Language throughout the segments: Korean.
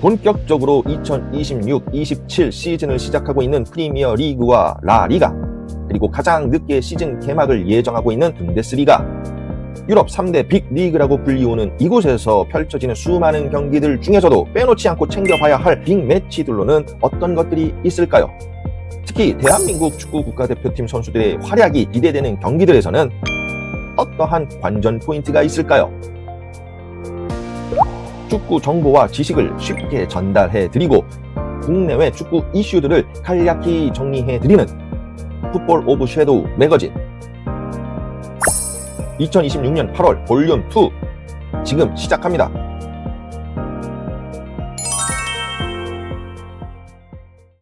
본격적으로 2026-27 시즌을 시작하고 있는 프리미어 리그와 라리가, 그리고 가장 늦게 시즌 개막을 예정하고 있는 분데스리가, 유럽 3대 빅리그라고 불리우는 이곳에서 펼쳐지는 수많은 경기들 중에서도 빼놓지 않고 챙겨봐야 할 빅매치들로는 어떤 것들이 있을까요? 특히 대한민국 축구 국가대표팀 선수들의 활약이 기대되는 경기들에서는 어떠한 관전 포인트가 있을까요? 축구 정보와 지식을 쉽게 전달해드리고 국내외 축구 이슈들을 간략히 정리해드리는 풋볼 오브 섀도우 매거진 2026년 8월 볼륨 2 지금 시작합니다.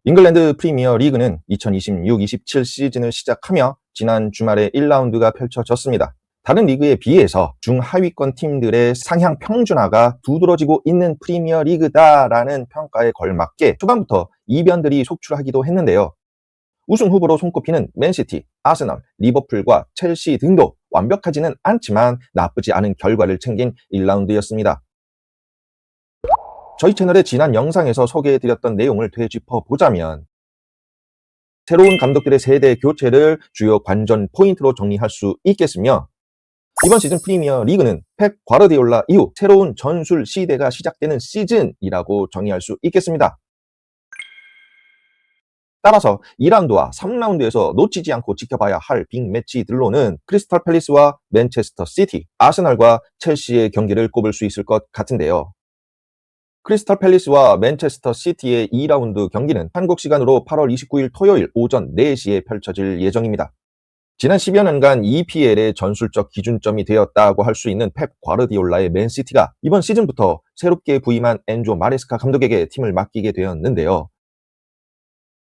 잉글랜드 프리미어 리그는 2026-27 시즌을 시작하며 지난 주말에 1라운드가 펼쳐졌습니다. 다른 리그에 비해서 중하위권 팀들의 상향 평준화가 두드러지고 있는 프리미어 리그다라는 평가에 걸맞게 초반부터 이변들이 속출하기도 했는데요. 우승 후보로 손꼽히는 맨시티, 아스널, 리버풀과 첼시 등도 완벽하지는 않지만 나쁘지 않은 결과를 챙긴 1라운드였습니다. 저희 채널의 지난 영상에서 소개해드렸던 내용을 되짚어보자면 새로운 감독들의 세대 교체를 주요 관전 포인트로 정리할 수 있겠으며, 이번 시즌 프리미어 리그는 펩 과르디올라 이후 새로운 전술 시대가 시작되는 시즌이라고 정의할 수 있겠습니다. 따라서 2라운드와 3라운드에서 놓치지 않고 지켜봐야 할 빅매치들로는 크리스탈 팰리스와 맨체스터 시티, 아스널과 첼시의 경기를 꼽을 수 있을 것 같은데요. 크리스탈 팰리스와 맨체스터 시티의 2라운드 경기는 한국 시간으로 8월 29일 토요일 오전 4시에 펼쳐질 예정입니다. 지난 10여 년간 EPL의 전술적 기준점이 되었다고 할 수 있는 펩 과르디올라의 맨시티가 이번 시즌부터 새롭게 부임한 엔조 마레스카 감독에게 팀을 맡기게 되었는데요.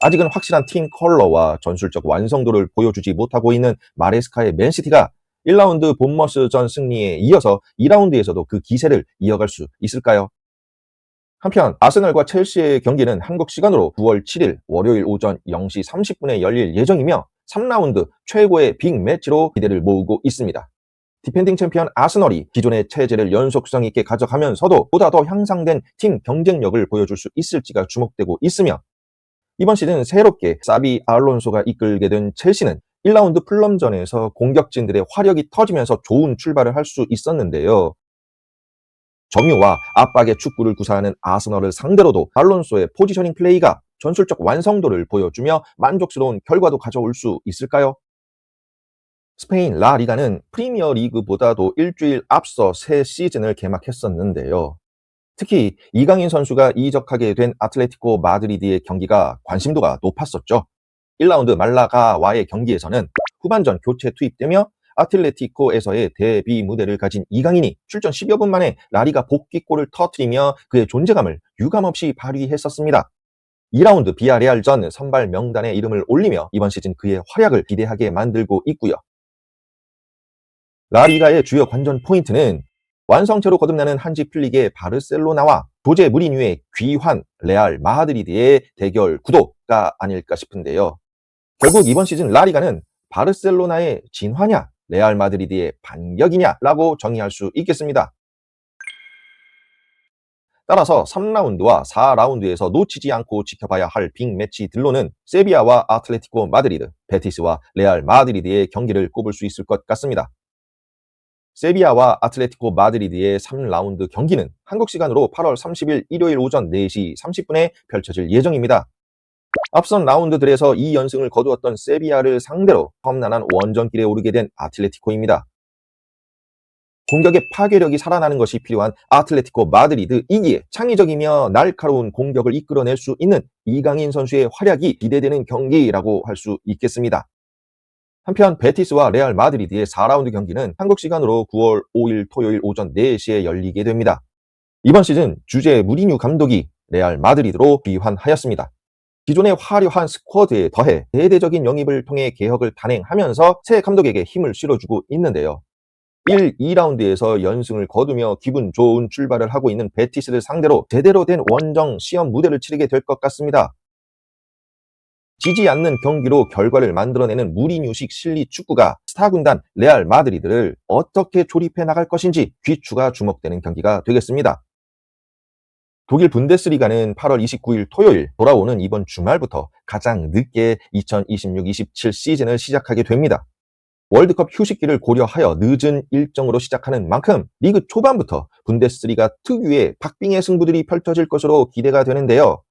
아직은 확실한 팀 컬러와 전술적 완성도를 보여주지 못하고 있는 마레스카의 맨시티가 1라운드 본머스전 승리에 이어서 2라운드에서도 그 기세를 이어갈 수 있을까요? 한편 아스널과 첼시의 경기는 한국 시간으로 9월 7일 월요일 오전 0시 30분에 열릴 예정이며 3라운드 최고의 빅매치로 기대를 모으고 있습니다. 디펜딩 챔피언 아스널이 기존의 체제를 연속성 있게 가져가면서도 보다 더 향상된 팀 경쟁력을 보여줄 수 있을지가 주목되고 있으며, 이번 시즌 새롭게 사비 알론소가 이끌게 된 첼시는 1라운드 풀럼전에서 공격진들의 화력이 터지면서 좋은 출발을 할 수 있었는데요. 점유와 압박의 축구를 구사하는 아스널을 상대로도 알론소의 포지셔닝 플레이가 전술적 완성도를 보여주며 만족스러운 결과도 가져올 수 있을까요? 스페인 라리가는 프리미어 리그보다도 일주일 앞서 새 시즌을 개막했었는데요. 특히 이강인 선수가 이적하게 된 아틀레티코 마드리드의 경기가 관심도가 높았었죠. 1라운드 말라가와의 경기에서는 후반전 교체 투입되며 아틀레티코에서의 데뷔 무대를 가진 이강인이 출전 10여 분 만에 라리가 복귀골을 터뜨리며 그의 존재감을 유감없이 발휘했었습니다. 2라운드 비아레알전 선발 명단에 이름을 올리며 이번 시즌 그의 활약을 기대하게 만들고 있고요. 라리가의 주요 관전 포인트는 완성체로 거듭나는 한지 플릭의 바르셀로나와 조제 무리뉴의 귀환 레알 마드리드의 대결 구도가 아닐까 싶은데요. 결국 이번 시즌 라리가는 바르셀로나의 진화냐, 레알 마드리드의 반격이냐라고 정의할 수 있겠습니다. 따라서 3라운드와 4라운드에서 놓치지 않고 지켜봐야 할 빅매치들로는 세비야와 아틀레티코 마드리드, 베티스와 레알 마드리드의 경기를 꼽을 수 있을 것 같습니다. 세비야와 아틀레티코 마드리드의 3라운드 경기는 한국 시간으로 8월 30일 일요일 오전 4시 30분에 펼쳐질 예정입니다. 앞선 라운드들에서 2연승을 거두었던 세비야를 상대로 험난한 원정길에 오르게 된 아틀레티코입니다. 공격의 파괴력이 살아나는 것이 필요한 아틀레티코 마드리드이기에 창의적이며 날카로운 공격을 이끌어낼 수 있는 이강인 선수의 활약이 기대되는 경기라고 할 수 있겠습니다. 한편 베티스와 레알 마드리드의 4라운드 경기는 한국 시간으로 9월 5일 토요일 오전 4시에 열리게 됩니다. 이번 시즌 주제 무리뉴 감독이 레알 마드리드로 귀환하였습니다. 기존의 화려한 스쿼드에 더해 대대적인 영입을 통해 개혁을 단행하면서 새 감독에게 힘을 실어주고 있는데요. 1, 2라운드에서 연승을 거두며 기분 좋은 출발을 하고 있는 베티스를 상대로 제대로 된 원정 시험 무대를 치르게 될 것 같습니다. 지지 않는 경기로 결과를 만들어내는 무리뉴식 실리 축구가 스타 군단 레알 마드리드를 어떻게 조립해 나갈 것인지 귀추가 주목되는 경기가 되겠습니다. 독일 분데스리가는 8월 29일 토요일 돌아오는 이번 주말부터 가장 늦게 2026-27 시즌을 시작하게 됩니다. 월드컵 휴식기를 고려하여 늦은 일정으로 시작하는 만큼 리그 초반부터 분데스리가 특유의 박빙의 승부들이 펼쳐질 것으로 기대가 되는데요.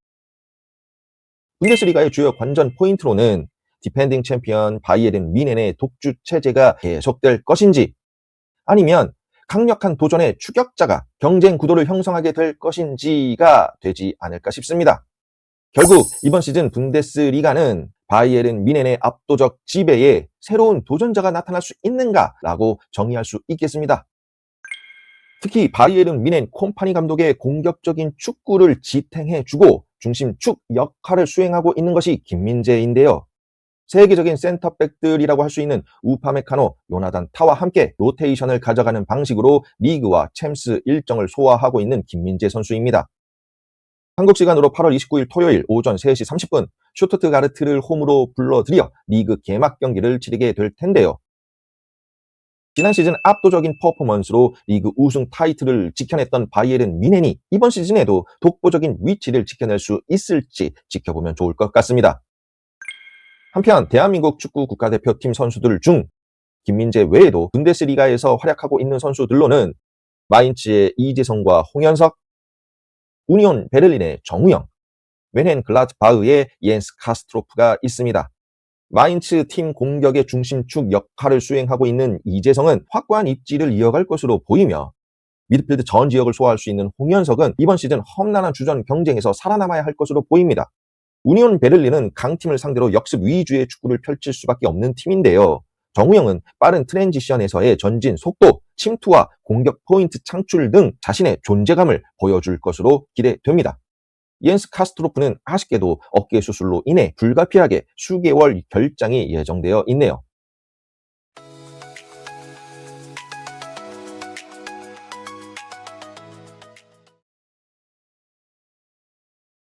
분데스리가의 주요 관전 포인트로는 디펜딩 챔피언 바이에른 뮌헨의 독주 체제가 계속될 것인지, 아니면 강력한 도전의 추격자가 경쟁 구도를 형성하게 될 것인지가 되지 않을까 싶습니다. 결국 이번 시즌 분데스리가는 바이에른 뮌헨의 압도적 지배에 새로운 도전자가 나타날 수 있는가라고 정의할 수 있겠습니다. 특히 바이에른 뮌헨 콤파니 감독의 공격적인 축구를 지탱해주고 중심축 역할을 수행하고 있는 것이 김민재인데요. 세계적인 센터백들이라고 할 수 있는 우파메카노, 요나단 타와 함께 로테이션을 가져가는 방식으로 리그와 챔스 일정을 소화하고 있는 김민재 선수입니다. 한국 시간으로 8월 29일 토요일 오전 3시 30분 슈투트가르트를 홈으로 불러들여 리그 개막 경기를 치르게 될 텐데요. 지난 시즌 압도적인 퍼포먼스로 리그 우승 타이틀을 지켜냈던 바이에른 뮌헨이 이번 시즌에도 독보적인 위치를 지켜낼 수 있을지 지켜보면 좋을 것 같습니다. 한편 대한민국 축구 국가대표팀 선수들 중 김민재 외에도 분데스리가에서 활약하고 있는 선수들로는 마인츠의 이재성과 홍현석, 우니온 베를린의 정우영, 멘헨글라드바흐의 옌스 카스트로프가 있습니다. 마인츠 팀 공격의 중심축 역할을 수행하고 있는 이재성은 확고한 입지를 이어갈 것으로 보이며, 미드필드 전 지역을 소화할 수 있는 홍현석은 이번 시즌 험난한 주전 경쟁에서 살아남아야 할 것으로 보입니다. 우니온 베를린은 강팀을 상대로 역습 위주의 축구를 펼칠 수밖에 없는 팀인데요. 정우영은 빠른 트랜지션에서의 전진 속도, 침투와 공격 포인트 창출 등 자신의 존재감을 보여줄 것으로 기대됩니다. 옌스 카스트로프는 아쉽게도 어깨 수술로 인해 불가피하게 수개월 결장이 예정되어 있네요.